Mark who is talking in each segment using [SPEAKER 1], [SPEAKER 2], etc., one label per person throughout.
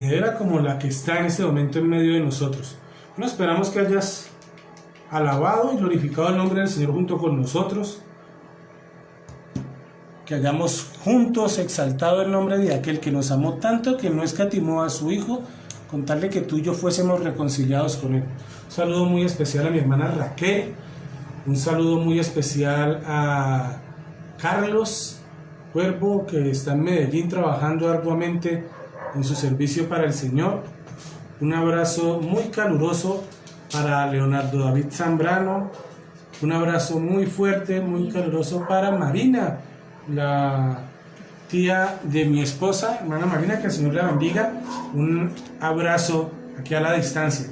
[SPEAKER 1] Era como la que está en este momento en medio de nosotros. Bueno, esperamos que hayas alabado y glorificado el nombre del Señor junto con nosotros, que hayamos juntos exaltado el nombre de aquel que nos amó tanto que no escatimó a su Hijo con tal de que tú y yo fuésemos reconciliados con Él. Un saludo muy especial a mi hermana Raquel, un saludo muy especial a Carlos Cuervo, que está en Medellín trabajando arduamente en su servicio para el Señor. Un abrazo muy caluroso para Leonardo David Zambrano, un abrazo muy fuerte, muy caluroso para Marina, la tía de mi esposa, hermana Marina, que el Señor la bendiga. Un abrazo aquí a la distancia.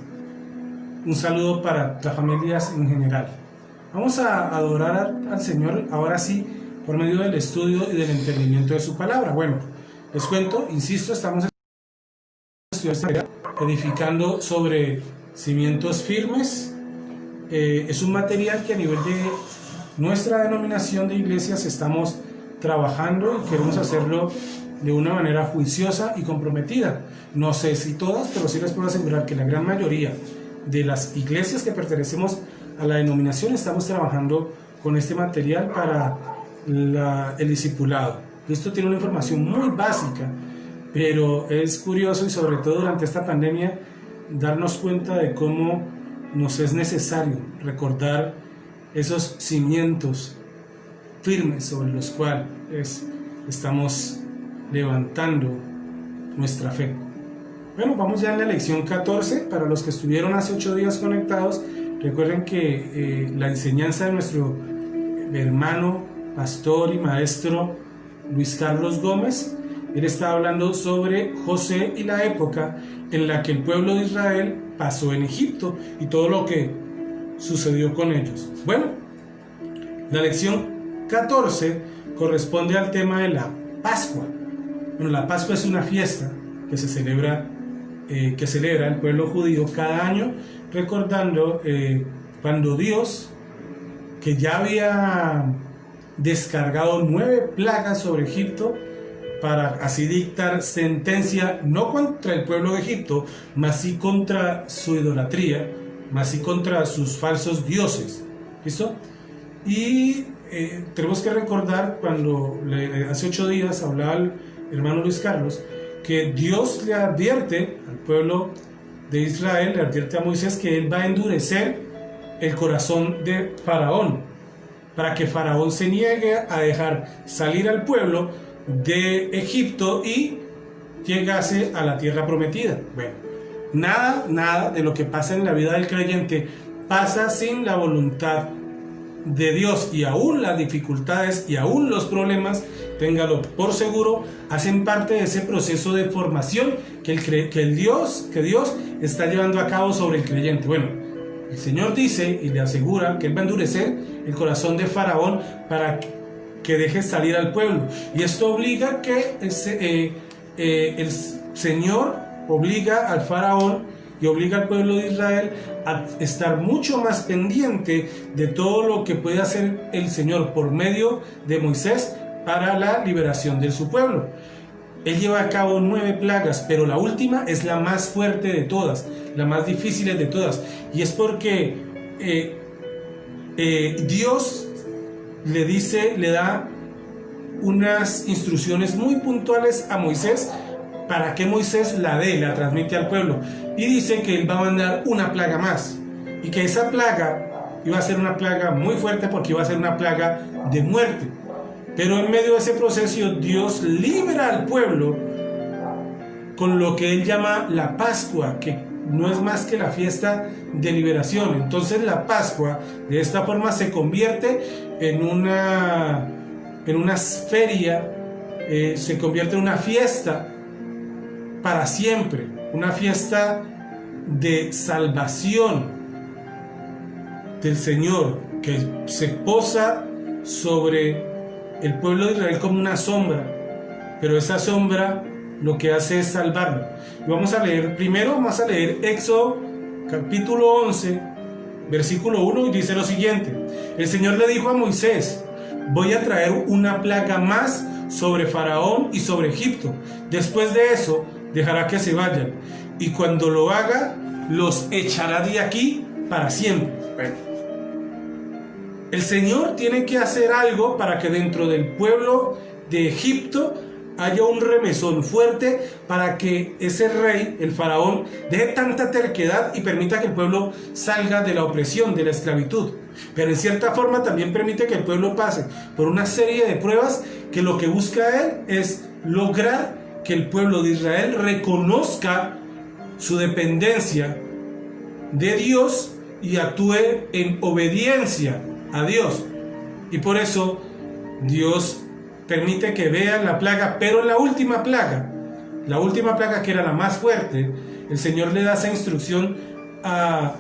[SPEAKER 1] Un saludo para las familias en general. Vamos a adorar al Señor ahora sí por medio del estudio y del entendimiento de su palabra. Bueno, les cuento, insisto, estamos edificando sobre cimientos firmes. Es un material que a nivel de nuestra denominación de iglesias estamos trabajando y queremos hacerlo de una manera juiciosa y comprometida. No sé si todas, pero sí les puedo asegurar que la gran mayoría de las iglesias que pertenecemos a la denominación estamos trabajando con este material para el discipulado. Esto tiene una información muy básica, pero es curioso, y sobre todo durante esta pandemia, darnos cuenta de cómo nos es necesario recordar esos cimientos firmes sobre los cuales estamos levantando nuestra fe. Bueno, vamos ya en la lección 14. Para los que estuvieron hace 8 días conectados, recuerden que la enseñanza de nuestro hermano, pastor y maestro Luis Carlos Gómez, él estaba hablando sobre José y la época en la que el pueblo de Israel pasó en Egipto y todo lo que sucedió con ellos. Bueno, la lección 14 corresponde al tema de la Pascua. Bueno, la Pascua es una fiesta que se celebra, que celebra el pueblo judío cada año, recordando cuando Dios, que ya había descargado 9 plagas sobre Egipto, para así dictar sentencia no contra el pueblo de Egipto, mas sí contra su idolatría, mas sí contra sus falsos dioses. ¿Listo? Y tenemos que recordar cuando hace 8 días hablaba el hermano Luis Carlos, que Dios le advierte al pueblo de Israel, le advierte a Moisés que él va a endurecer el corazón de Faraón, para que Faraón se niegue a dejar salir al pueblo de Egipto y llegase a la tierra prometida. Bueno, nada de lo que pasa en la vida del creyente pasa sin la voluntad de Dios, y aún las dificultades y aún los problemas, téngalo por seguro, hacen parte de ese proceso de formación que Dios está llevando a cabo sobre el creyente. Bueno, el Señor dice y le asegura que Él va a endurecer el corazón de Faraón para que deje salir al pueblo, y esto obliga que el Señor obliga al Faraón y obliga al pueblo de Israel a estar mucho más pendiente de todo lo que puede hacer el Señor por medio de Moisés para la liberación de su pueblo. Él lleva a cabo 9 plagas, pero la última es la más fuerte de todas, la más difícil de todas, y es porque Dios le da unas instrucciones muy puntuales a Moisés para que Moisés la transmite al pueblo, y dice que él va a mandar una plaga más, y que esa plaga iba a ser una plaga muy fuerte porque iba a ser una plaga de muerte. Pero en medio de ese proceso Dios libra al pueblo con lo que él llama la Pascua, que no es más que la fiesta de liberación. Entonces la Pascua de esta forma se convierte en una feria, se convierte en una fiesta para siempre, una fiesta de salvación del Señor, que se posa sobre el pueblo de Israel como una sombra, pero esa sombra lo que hace es salvarlo. Y vamos a leer Éxodo capítulo 11 versículo 1, y dice lo siguiente: el Señor le dijo a Moisés: voy a traer una plaga más sobre Faraón y sobre Egipto. Después de eso, dejará que se vayan, y cuando lo haga, los echará de aquí para siempre. Bueno, el Señor tiene que hacer algo para que dentro del pueblo de Egipto haya un remesón fuerte, para que ese rey, el faraón, deje tanta terquedad y permita que el pueblo salga de la opresión, de la esclavitud. Pero en cierta forma también permite que el pueblo pase por una serie de pruebas que lo que busca él es lograr que el pueblo de Israel reconozca su dependencia de Dios y actúe en obediencia a Dios. Y por eso Dios permite que vean la plaga, pero en la última plaga que era la más fuerte, el Señor le da esa instrucción a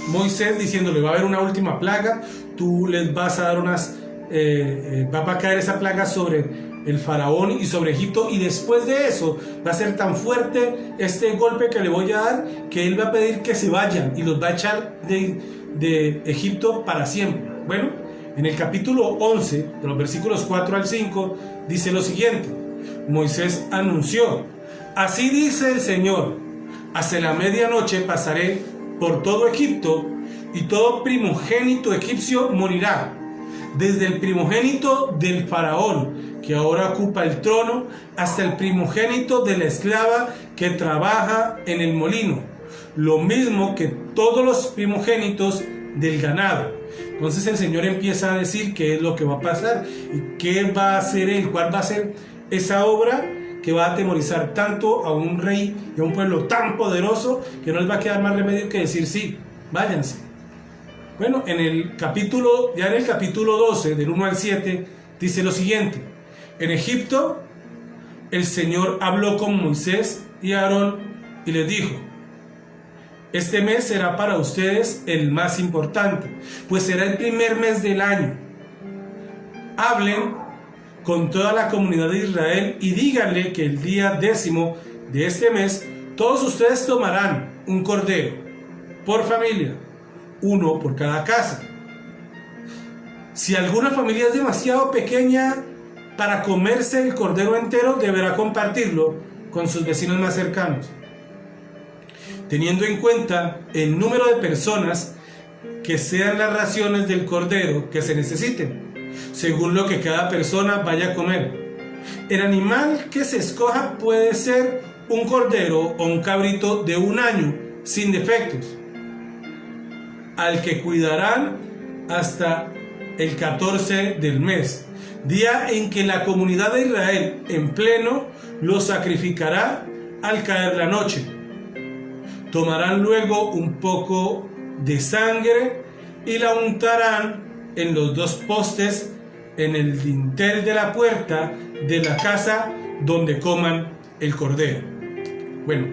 [SPEAKER 1] Moisés, diciéndole: va a haber una última plaga, tú les vas a dar va a caer esa plaga sobre el faraón y sobre Egipto, y después de eso va a ser tan fuerte este golpe que le voy a dar, que él va a pedir que se vayan y los va a echar de Egipto para siempre. Bueno, en el capítulo 11, de los versículos 4 al 5, dice lo siguiente: Moisés anunció: así dice el Señor, hasta la medianoche pasaré por todo Egipto, y todo primogénito egipcio morirá, desde el primogénito del faraón, que ahora ocupa el trono, hasta el primogénito de la esclava que trabaja en el molino, lo mismo que todos los primogénitos del ganado. Entonces el Señor empieza a decir qué es lo que va a pasar y qué va a hacer él, cuál va a ser esa obra que va a atemorizar tanto a un rey y a un pueblo tan poderoso, que no les va a quedar más remedio que decir: sí, váyanse. Bueno, en el capítulo 12, del 1 al 7, dice lo siguiente: en Egipto el Señor habló con Moisés y Aarón y les dijo: este mes será para ustedes el más importante, pues será el primer mes del año. Hablen con toda la comunidad de Israel y díganle que el día 10º de este mes todos ustedes tomarán un cordero por familia, uno por cada casa. Si alguna familia es demasiado pequeña para comerse el cordero entero, deberá compartirlo con sus vecinos más cercanos, teniendo en cuenta el número de personas, que sean las raciones del cordero que se necesiten, según lo que cada persona vaya a comer. El animal que se escoja puede ser un cordero o un cabrito de 1 año, sin defectos, al que cuidarán hasta el 14 del mes, día en que la comunidad de Israel en pleno lo sacrificará al caer la noche. Tomarán luego un poco de sangre y la untarán en los 2 postes en el dintel de la puerta de la casa donde coman el cordero. Bueno,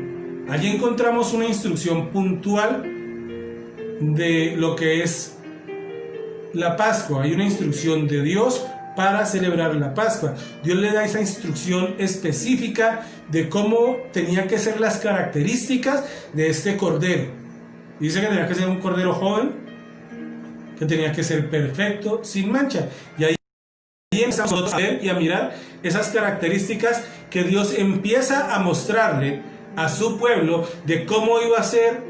[SPEAKER 1] allí encontramos una instrucción puntual de lo que es la Pascua. Hay una instrucción de Dios para celebrar la Pascua. Dios le da esa instrucción específica de cómo tenían que ser las características de este cordero. Dice que tenía que ser un cordero joven, que tenía que ser perfecto, sin mancha. Y ahí empezamos a ver y a mirar esas características que Dios empieza a mostrarle a su pueblo de cómo iba a ser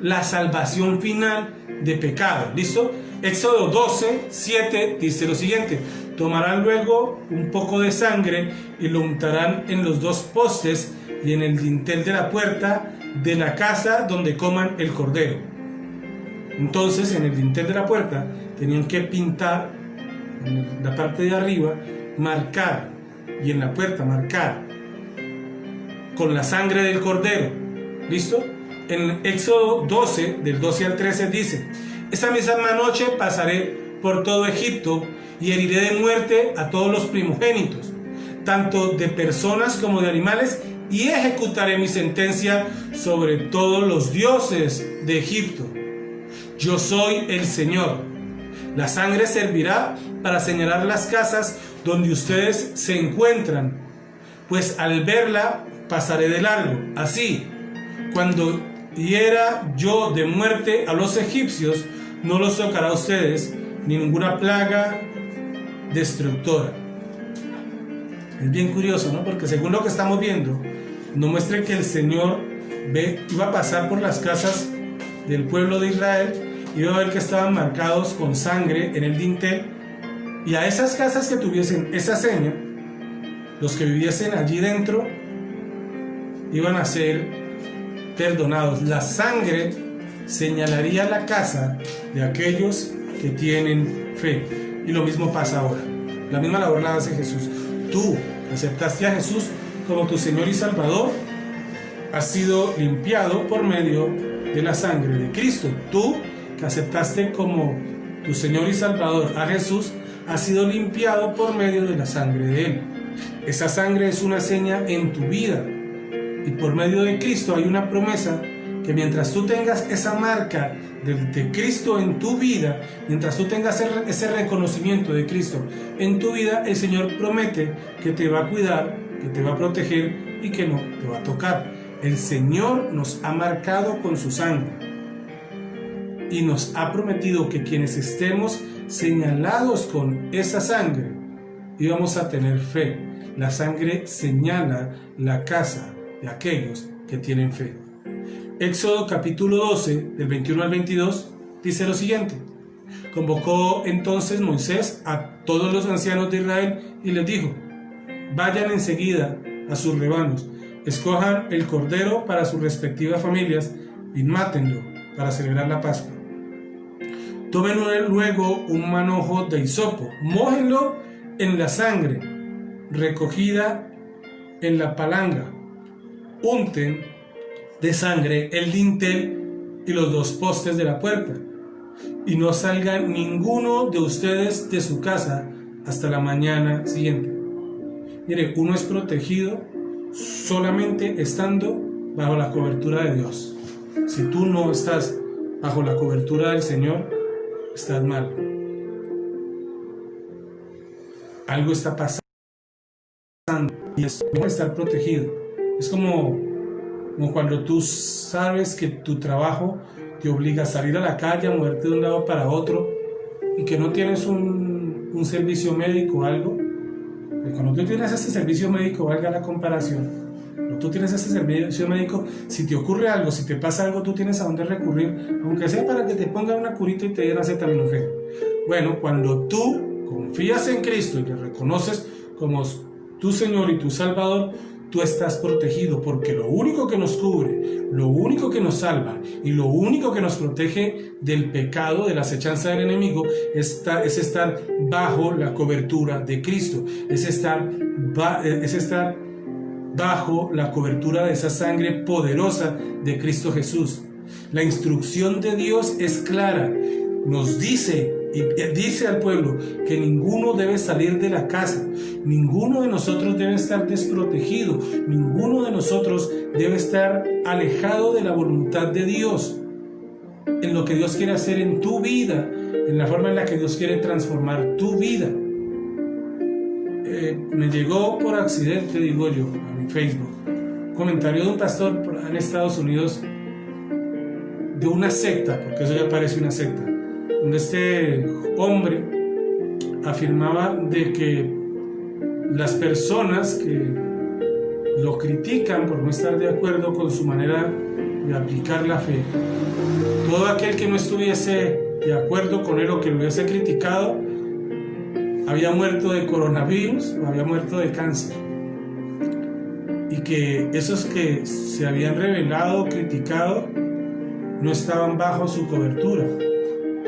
[SPEAKER 1] la salvación final de pecado. ¿Listo? Éxodo 12, 7 dice lo siguiente: tomarán luego un poco de sangre y lo untarán en los 2 postes y en el dintel de la puerta de la casa donde coman el cordero. Entonces, en el dintel de la puerta tenían que pintar, en la parte de arriba, marcar, y en la puerta marcar con la sangre del cordero. ¿Listo? En Éxodo 12, del 12 al 13 dice: esa misma noche pasaré por todo Egipto y heriré de muerte a todos los primogénitos, tanto de personas como de animales, y ejecutaré mi sentencia sobre todos los dioses de Egipto. Yo soy el Señor. La sangre servirá para señalar las casas donde ustedes se encuentran, pues al verla pasaré de largo. Así, cuando hiera yo de muerte a los egipcios, no los tocará a ustedes ni ninguna plaga destructora. Es bien curioso, ¿no? Porque según lo que estamos viendo, nos muestra que el Señor iba a pasar por las casas del pueblo de Israel y iba a ver que estaban marcados con sangre en el dintel, y a esas casas que tuviesen esa seña, los que viviesen allí dentro iban a ser perdonados. La sangre señalaría la casa de aquellos que tienen fe. Y lo mismo pasa ahora. La misma labor la hace Jesús. Tú aceptaste a Jesús como tu Señor y Salvador, has sido limpiado por medio de la sangre de Cristo. Tú que aceptaste como tu Señor y Salvador a Jesús, has sido limpiado por medio de la sangre de Él. Esa sangre es una seña en tu vida, y por medio de Cristo hay una promesa que mientras tú tengas esa marca de Cristo en tu vida, mientras tú tengas ese reconocimiento de Cristo en tu vida, el Señor promete que te va a cuidar, que te va a proteger y que no te va a tocar. El Señor nos ha marcado con su sangre y nos ha prometido que quienes estemos señalados con esa sangre íbamos a tener fe. La sangre señala la casa de aquellos que tienen fe. Éxodo capítulo 12, del 21 al 22, dice lo siguiente: convocó entonces Moisés a todos los ancianos de Israel y les dijo: vayan enseguida a sus rebaños, escojan el cordero para sus respectivas familias y mátenlo para celebrar la Pascua. Tomen luego un manojo de hisopo, mójenlo en la sangre recogida en la palanga, unten de sangre el dintel y los dos postes de la puerta, y no salga ninguno de ustedes de su casa hasta la mañana siguiente. Mire, uno es protegido solamente estando bajo la cobertura de Dios. Si tú no estás bajo la cobertura del Señor, estás mal. Algo está pasando y es mejor estar protegido. Es como cuando tú sabes que tu trabajo te obliga a salir a la calle, a moverte de un lado para otro, y que no tienes un servicio médico o algo. Cuando tú tienes ese servicio médico, valga la comparación, cuando tú tienes ese servicio médico, si te ocurre algo, si te pasa algo, tú tienes a dónde recurrir, aunque sea para que te pongan una curita y te den acetaminofén. Bueno, cuando tú confías en Cristo y le reconoces como tu Señor y tu Salvador, tú estás protegido, porque lo único que nos cubre, lo único que nos salva y lo único que nos protege del pecado, de la acechanza del enemigo, es estar bajo la cobertura de Cristo, es estar bajo la cobertura de esa sangre poderosa de Cristo Jesús. La instrucción de Dios es clara, nos dice y dice al pueblo que ninguno debe salir de la casa, ninguno de nosotros debe estar desprotegido, ninguno de nosotros debe estar alejado de la voluntad de Dios, en lo que Dios quiere hacer en tu vida, en la forma en la que Dios quiere transformar tu vida. Me llegó por accidente, digo yo, a mi Facebook, un comentario de un pastor en Estados Unidos de una secta, porque eso ya parece una secta, donde este hombre afirmaba de que las personas que lo critican por no estar de acuerdo con su manera de aplicar la fe, todo aquel que no estuviese de acuerdo con él o que lo hubiese criticado, había muerto de coronavirus o había muerto de cáncer, y que esos que se habían rebelado o criticado no estaban bajo su cobertura.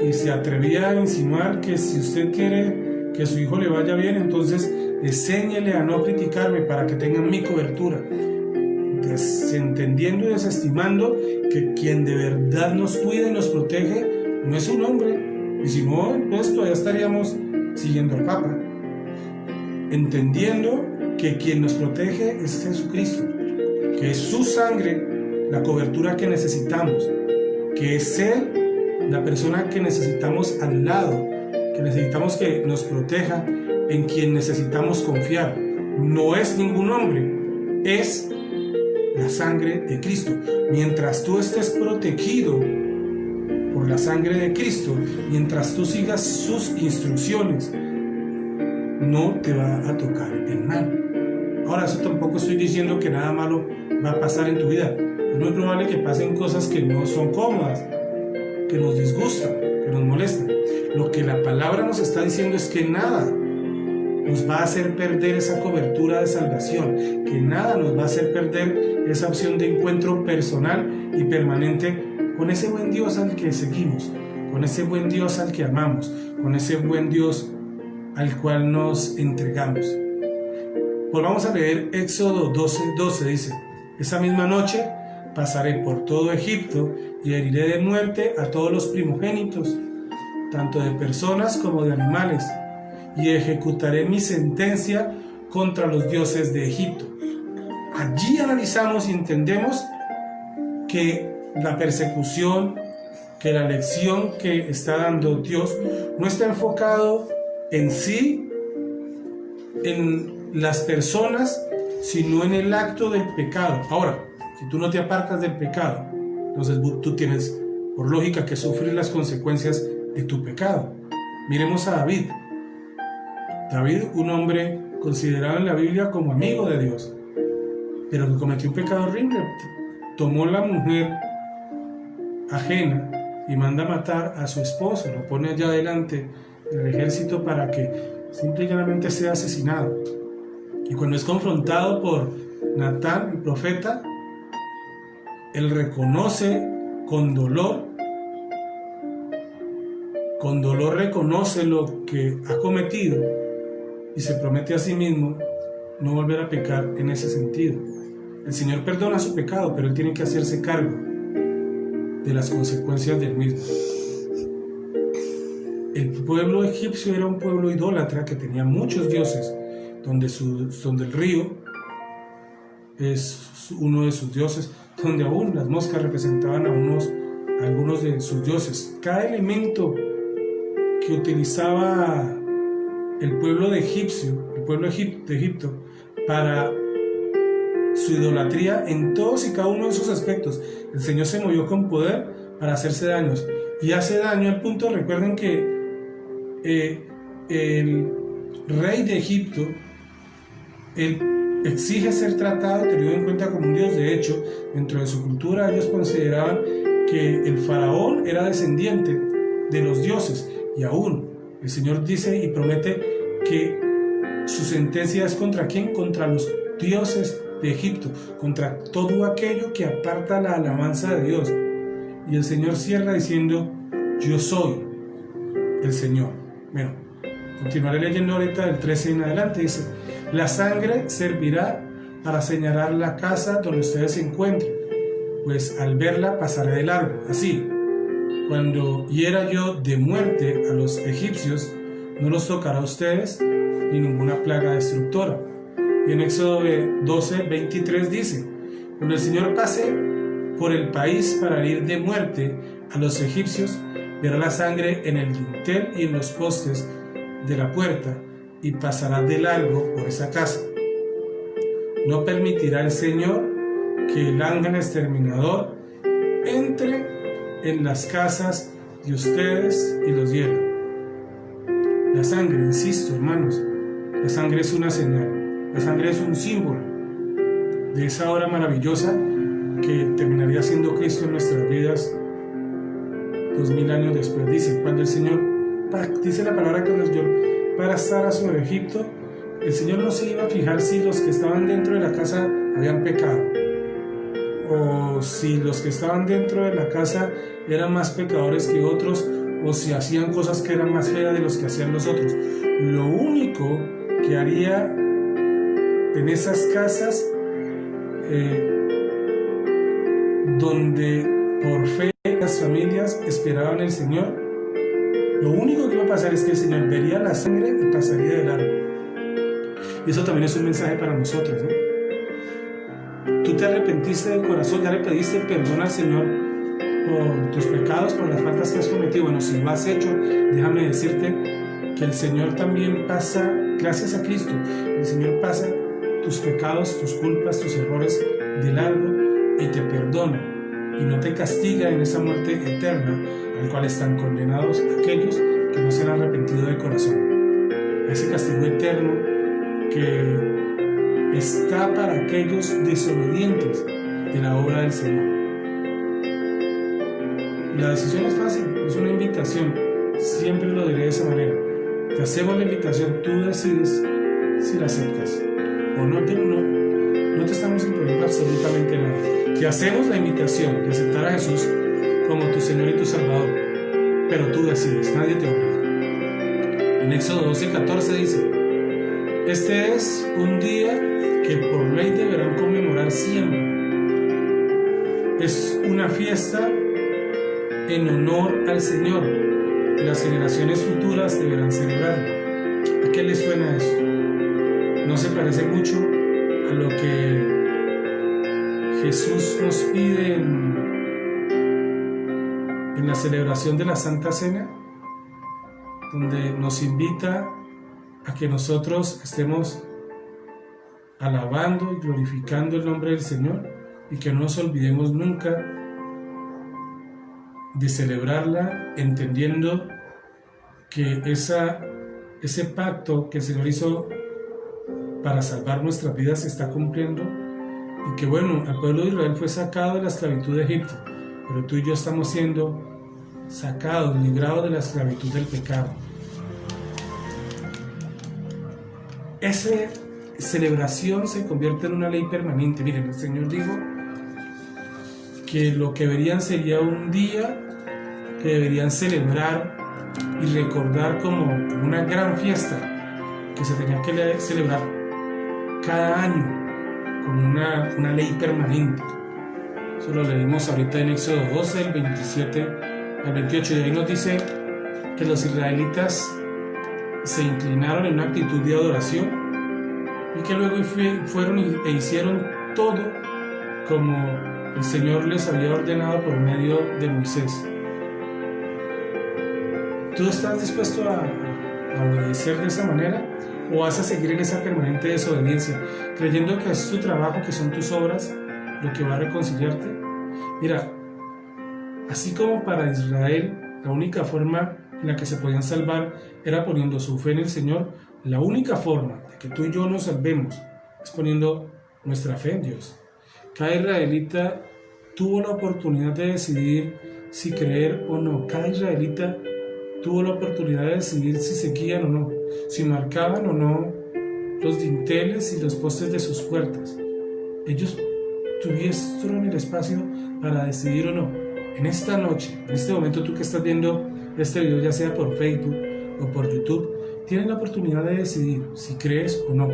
[SPEAKER 1] Y se atrevía a insinuar que si usted quiere que su hijo le vaya bien, entonces enséñele a no criticarme para que tengan mi cobertura, desentendiendo y desestimando que quien de verdad nos cuida y nos protege no es un hombre, y si no, pues todavía estaríamos siguiendo al Papa, entendiendo que quien nos protege es Jesucristo, que es su sangre la cobertura que necesitamos, que es Él la persona que necesitamos al lado, que necesitamos que nos proteja, en quien necesitamos confiar. No es ningún hombre, es la sangre de Cristo. Mientras tú estés protegido por la sangre de Cristo, mientras tú sigas sus instrucciones, no te va a tocar el mal. Ahora, eso tampoco estoy diciendo que nada malo va a pasar en tu vida. Es muy probable que pasen cosas que no son cómodas, que nos disgustan, que nos molestan. Lo que la palabra nos está diciendo es que nada nos va a hacer perder esa cobertura de salvación, que nada nos va a hacer perder esa opción de encuentro personal y permanente con ese buen Dios al que seguimos, con ese buen Dios al que amamos, con ese buen Dios al cual nos entregamos. Volvamos a leer Éxodo 12:12, dice: esa misma noche pasaré por todo Egipto y heriré de muerte a todos los primogénitos, tanto de personas como de animales, y ejecutaré mi sentencia contra los dioses de Egipto. Allí analizamos y entendemos que la persecución, que la lección que está dando Dios no está enfocado en sí, en las personas, sino en el acto del pecado. Ahora, si tú no te apartas del pecado, entonces tú tienes, por lógica, que sufrir las consecuencias de tu pecado. Miremos a David. David, un hombre considerado en la Biblia como amigo de Dios, pero que cometió un pecado horrible. Tomó la mujer ajena y manda matar a su esposo, lo pone allá delante del ejército para que simple y llanamente sea asesinado. Y cuando es confrontado por Natán, el profeta, él reconoce con dolor reconoce lo que ha cometido y se promete a sí mismo no volver a pecar en ese sentido. El Señor perdona su pecado, pero él tiene que hacerse cargo de las consecuencias del mismo. El pueblo egipcio era un pueblo idólatra que tenía muchos dioses, donde el río es uno de sus dioses, donde aún las moscas representaban a algunos de sus dioses. Cada elemento que utilizaba el pueblo de Egipto para su idolatría en todos y cada uno de sus aspectos, el Señor se movió con poder para hacerse daños, y hace daño al punto, recuerden que el rey de Egipto, él exige ser tratado, tenido en cuenta como un dios. De hecho, dentro de su cultura ellos consideraban que el faraón era descendiente de los dioses, y aún el Señor dice y promete que su sentencia es ¿contra quién? Contra los dioses de Egipto, contra todo aquello que aparta la alabanza de Dios. Y el Señor cierra diciendo: yo soy el Señor. Bueno, continuaré leyendo ahorita del 13 en adelante. Dice: la sangre servirá para señalar la casa donde ustedes se encuentren, pues al verla pasaré de largo. Así, cuando hiera yo de muerte a los egipcios, no los tocará a ustedes ni ninguna plaga destructora. Y en Éxodo 12:23 dice: cuando el Señor pase por el país para herir de muerte a los egipcios, verá la sangre en el dintel y en los postes de la puerta, y pasará de largo por esa casa. No permitirá el Señor que el ángel exterminador entre en las casas de ustedes y los hiera. La sangre, insisto, hermanos, la sangre es una señal, la sangre es un símbolo de esa obra maravillosa que terminaría siendo Cristo en nuestras vidas 2000 años después. Dice, cuando el Señor, dice la palabra que nos dio para estar sobre Egipto, el Señor no se iba a fijar si los que estaban dentro de la casa habían pecado, o si los que estaban dentro de la casa eran más pecadores que otros, o si hacían cosas que eran más feas de los que hacían los otros. Lo único que haría en esas casas donde por fe las familias esperaban el Señor, lo único que iba a pasar es que el Señor vería la sangre y pasaría de largo. Y eso también es un mensaje para nosotros, ¿no? Tú te arrepentiste de corazón, ya le pediste perdón al Señor por tus pecados, por las faltas que has cometido. Bueno, si lo has hecho, déjame decirte que el Señor también pasa, gracias a Cristo, el Señor pasa tus pecados, tus culpas, tus errores de largo y te perdona, y no te castiga en esa muerte eterna al cual están condenados aquellos que no se han arrepentido de corazón. A ese castigo eterno que está para aquellos desobedientes de la obra del Señor. La decisión es fácil, es una invitación. Siempre lo diré de esa manera. Te hacemos la invitación, tú decides si la aceptas o no te estamos imponiendo absolutamente nada. Te hacemos la invitación de aceptar a Jesús como tu Señor y tu Salvador, pero tú decides, nadie te obliga. En Éxodo 12:14 dice: este es un día que por ley deberán conmemorar siempre. Es una fiesta en honor al Señor, y las generaciones futuras deberán celebrarlo. ¿A qué les suena esto? ¿No se parece mucho a lo que Jesús nos pide en la celebración de la Santa Cena? Donde nos invita a que nosotros estemos alabando y glorificando el nombre del Señor y que no nos olvidemos nunca de celebrarla, entendiendo que ese pacto que el Señor hizo para salvar nuestras vidas se está cumpliendo, y que bueno, el pueblo de Israel fue sacado de la esclavitud de Egipto, pero tú y yo estamos siendo sacados, librados de la esclavitud del pecado. Esa celebración se convierte en una ley permanente. Miren, el Señor dijo que lo que verían sería un día que deberían celebrar y recordar como una gran fiesta que se tenía que celebrar cada año, como una ley permanente. Eso lo leímos ahorita en Éxodo 12, del 27 al 28, y ahí nos dice que los israelitas se inclinaron en una actitud de adoración y que luego fueron e hicieron todo como el Señor les había ordenado por medio de Moisés. ¿Tú estás dispuesto a obedecer de esa manera o vas a seguir en esa permanente desobediencia, creyendo que es tu trabajo, que son tus obras lo que va a reconciliarte? Mira, así como para Israel la única forma en la que se podían salvar era poniendo su fe en el Señor, la única forma de que tú y yo nos salvemos es poniendo nuestra fe en Dios. Cada israelita tuvo la oportunidad de decidir si creer o no. Cada israelita tuvo la oportunidad de decidir si seguían o no, si marcaban o no los dinteles y los postes de sus puertas. Ellos tuvieron el espacio para decidir o no. En esta noche, en este momento, tú que estás viendo este video, ya sea por Facebook o por YouTube, tienes la oportunidad de decidir si crees o no.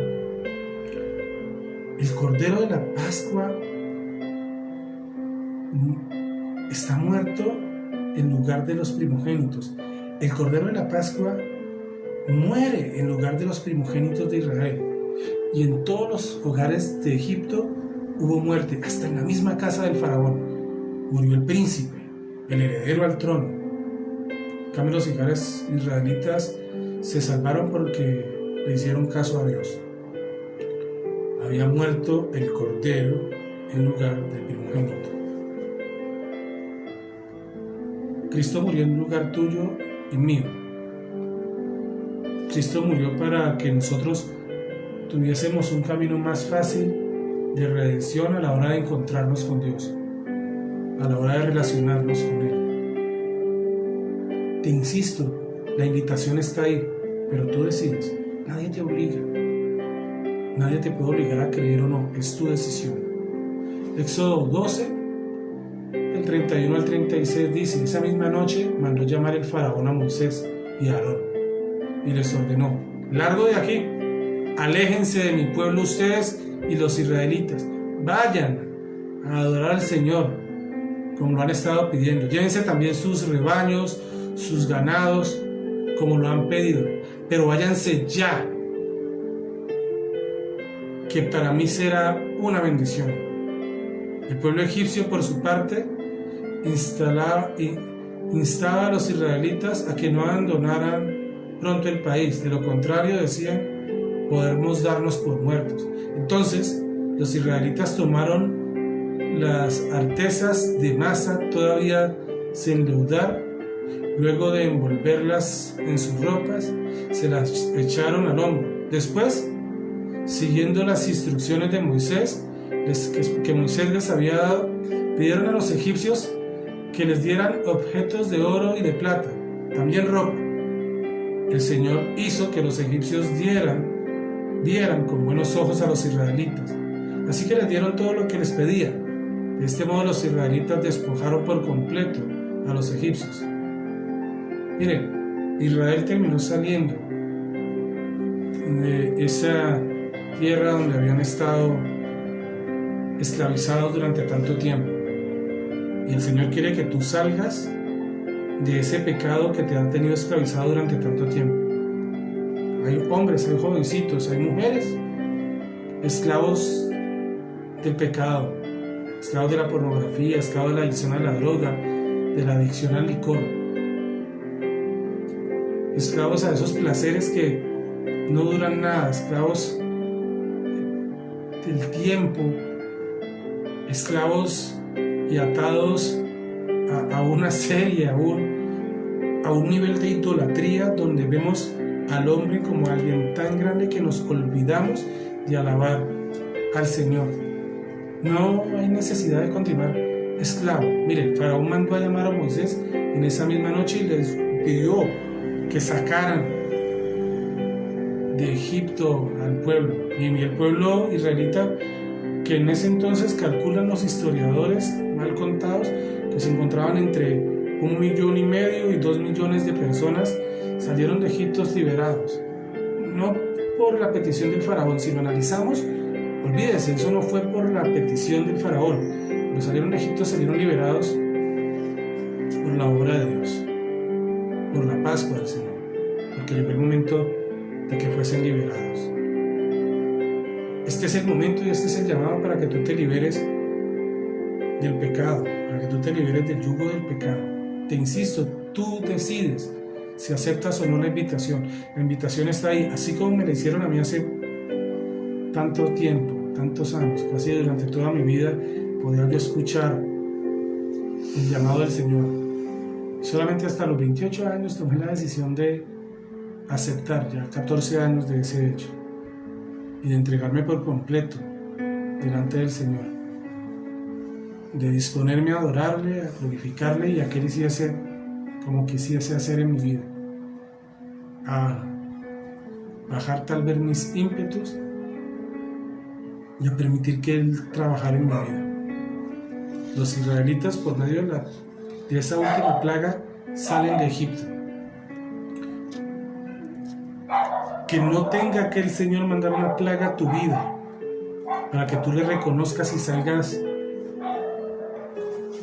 [SPEAKER 1] El Cordero de la Pascua está muerto en lugar de los primogénitos. El Cordero de la Pascua muere en lugar de los primogénitos de Israel. Y en todos los hogares de Egipto hubo muerte, hasta en la misma casa del faraón. Murió el príncipe, el heredero al trono. En cambio, los hogares israelitas se salvaron porque le hicieron caso a Dios. Había muerto el Cordero en lugar del primogénito. Cristo murió en lugar tuyo y mío. Cristo murió para que nosotros tuviésemos un camino más fácil de redención a la hora de encontrarnos con Dios, a la hora de relacionarnos con Él. Te insisto, la invitación está ahí, pero tú decides. Nadie te obliga. Nadie te puede obligar a creer o no, es tu decisión. Éxodo 12, del 31 al 36 dice: esa misma noche mandó llamar el faraón a Moisés y a Aarón y les ordenó: largo de aquí, aléjense de mi pueblo ustedes y los israelitas, vayan a adorar al Señor como lo han estado pidiendo, llévense también sus rebaños, sus ganados como lo han pedido, pero váyanse ya, que para mí será una bendición. El pueblo egipcio, por su parte, instaba a los israelitas a que no abandonaran pronto el país. De lo contrario, decían, podemos darnos por muertos. Entonces, los israelitas tomaron las artesas de masa todavía sin leudar. Luego de envolverlas en sus ropas, se las echaron al hombro. Después, siguiendo las instrucciones de Moisés, que Moisés les había dado, pidieron a los egipcios que les dieran objetos de oro y de plata, también ropa. El Señor hizo que los egipcios vieran con buenos ojos a los israelitas, así que les dieron todo lo que les pedían. De este modo los israelitas despojaron por completo a los egipcios. Miren, Israel terminó saliendo de esa tierra donde habían estado esclavizados durante tanto tiempo. Y el Señor quiere que tú salgas de ese pecado que te ha tenido esclavizado durante tanto tiempo. Hay hombres, hay jovencitos, hay mujeres, esclavos del pecado, esclavos de la pornografía, esclavos de la adicción a la droga, de la adicción al licor, esclavos a esos placeres que no duran nada, esclavos del tiempo, esclavos y atados a una serie, a un nivel de idolatría donde vemos al hombre como alguien tan grande que nos olvidamos de alabar al Señor. No hay necesidad de continuar esclavo. Mire, Faraón mandó a llamar a Moisés en esa misma noche y les pidió que sacaran de Egipto al pueblo. Y el pueblo israelita, que en ese entonces calculan los historiadores mal contados, que se encontraban entre 1,5 millones y 2 millones de personas, salieron de Egipto liberados. No por la petición del faraón, si lo analizamos, olvídese, eso no fue por la petición del faraón. Los salieron de Egipto, salieron liberados por la obra de Dios, por la Pascua del Señor, porque llegó el momento de que fuesen liberados. Este es el momento y este es el llamado para que tú te liberes del pecado, para que tú te liberes del yugo del pecado. Te insisto, tú decides si aceptas o no la invitación. La invitación está ahí, así como me la hicieron a mí hace tanto tiempo, tantos años, casi durante toda mi vida, poder yo escuchar el llamado del Señor. Solamente hasta los 28 años tomé la decisión de aceptar, ya 14 años de ese hecho, y de entregarme por completo delante del Señor, de disponerme a adorarle, a glorificarle y a que Él hiciese como quisiese hacer en mi vida, a bajar tal vez mis ímpetus y a permitir que Él trabajara en mi vida. Los israelitas, por medio de esa última plaga, salen de Egipto. Que no tenga que el Señor mandar una plaga a tu vida para que tú le reconozcas y salgas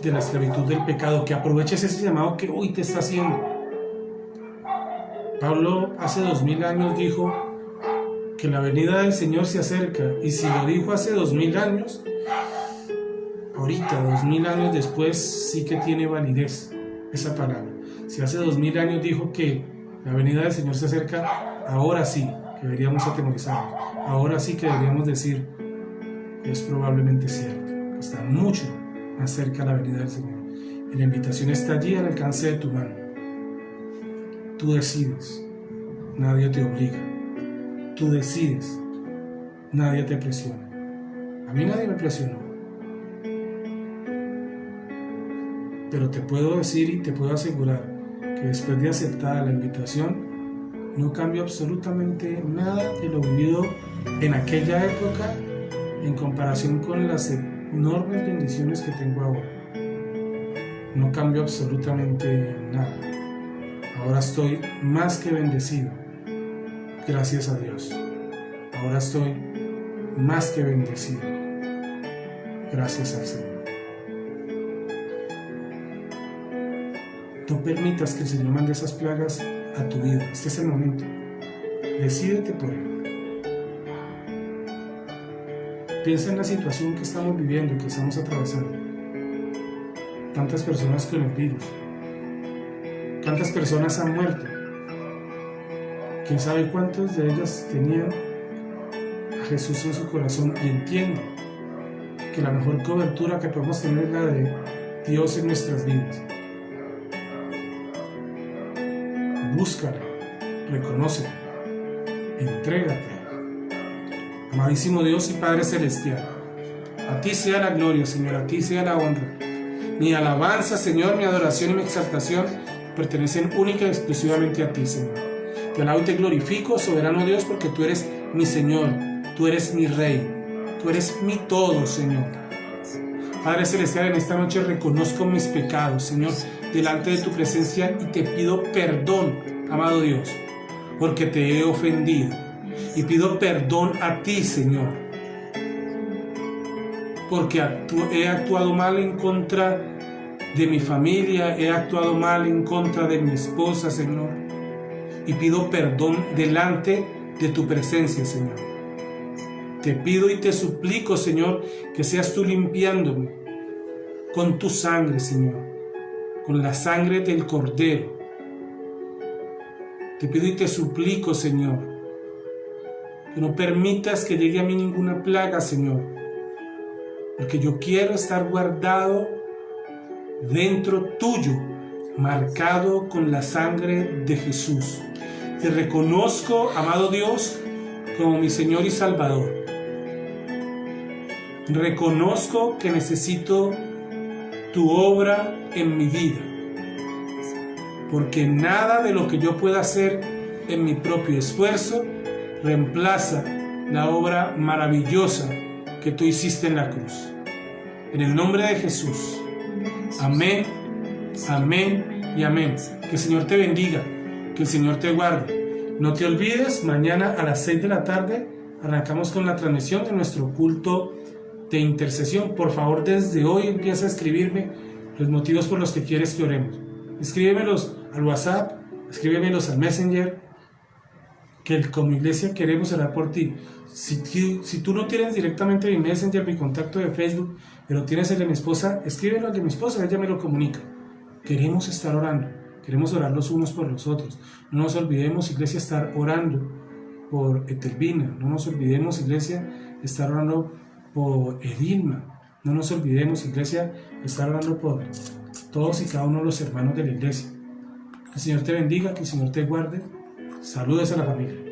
[SPEAKER 1] de la esclavitud del pecado, que aproveches ese llamado que hoy te está haciendo. Pablo hace 2000 años dijo que la venida del Señor se acerca, y si lo dijo hace 2000 años, ahorita, 2000 años después, sí que tiene validez esa palabra. Si hace 2000 años dijo que la venida del Señor se acerca, ahora sí que deberíamos atemorizarnos. Ahora sí que deberíamos decir, es probablemente cierto, que está mucho más cerca la venida del Señor. Y la invitación está allí al alcance de tu mano. Tú decides, nadie te obliga. Tú decides, nadie te presiona. A mí nadie me presionó. Pero te puedo decir y te puedo asegurar que después de aceptar la invitación, no cambio absolutamente nada de lo vivido en aquella época en comparación con las enormes bendiciones que tengo ahora. No cambio absolutamente nada. Ahora estoy más que bendecido, gracias a Dios. Ahora estoy más que bendecido, gracias al Señor. No permitas que el Señor mande esas plagas a tu vida. Este es el momento. Decídete por Él. Piensa en la situación que estamos viviendo y que estamos atravesando. Tantas personas con el virus. ¿Cuántas personas han muerto? ¿Quién sabe cuántos de ellas tenían a Jesús en su corazón? Y entiendo que la mejor cobertura que podemos tener es la de Dios en nuestras vidas. Búscala, reconócela, entrégate. Amadísimo Dios y Padre Celestial, a ti sea la gloria, Señor, a ti sea la honra. Mi alabanza, Señor, mi adoración y mi exaltación pertenecen única y exclusivamente a ti, Señor. Te alabo y te glorifico, soberano Dios, porque tú eres mi Señor, tú eres mi Rey, tú eres mi todo, Señor. Padre Celestial, en esta noche reconozco mis pecados, Señor, delante de tu presencia y te pido perdón, amado Dios, porque te he ofendido. Y pido perdón a ti, Señor, porque he actuado mal en contra de mi familia, he actuado mal en contra de mi esposa, Señor. Y pido perdón delante de tu presencia, Señor. Te pido y te suplico, Señor, que seas tú limpiándome con tu sangre, Señor, con la sangre del Cordero. Te pido y te suplico, Señor, que no permitas que llegue a mí ninguna plaga, Señor, porque yo quiero estar guardado dentro tuyo, marcado con la sangre de Jesús. Te reconozco, amado Dios, como mi Señor y Salvador. Reconozco que necesito tu obra en mi vida, porque nada de lo que yo pueda hacer en mi propio esfuerzo reemplaza la obra maravillosa que tú hiciste en la cruz. En el nombre de Jesús. Amén, amén y amén. Que el Señor te bendiga, que el Señor te guarde. No te olvides, mañana a las 6 de la tarde arrancamos con la transmisión de nuestro culto de intercesión. Por favor, desde hoy empieza a escribirme los motivos por los que quieres que oremos. Escríbemelos al WhatsApp, escríbemelos al Messenger, que como iglesia queremos orar por ti. Si tú no tienes directamente mi Messenger, mi contacto de Facebook, pero tienes el de mi esposa, escríbelo al de mi esposa, ella me lo comunica. Queremos estar orando, queremos orar los unos por los otros. No nos olvidemos, iglesia, estar orando por Etelvina. No nos olvidemos, iglesia, estar orando por Edilma. No nos olvidemos, iglesia, estar orando por todos y cada uno de los hermanos de la iglesia. Que el Señor te bendiga, que el Señor te guarde. Saludos a la familia.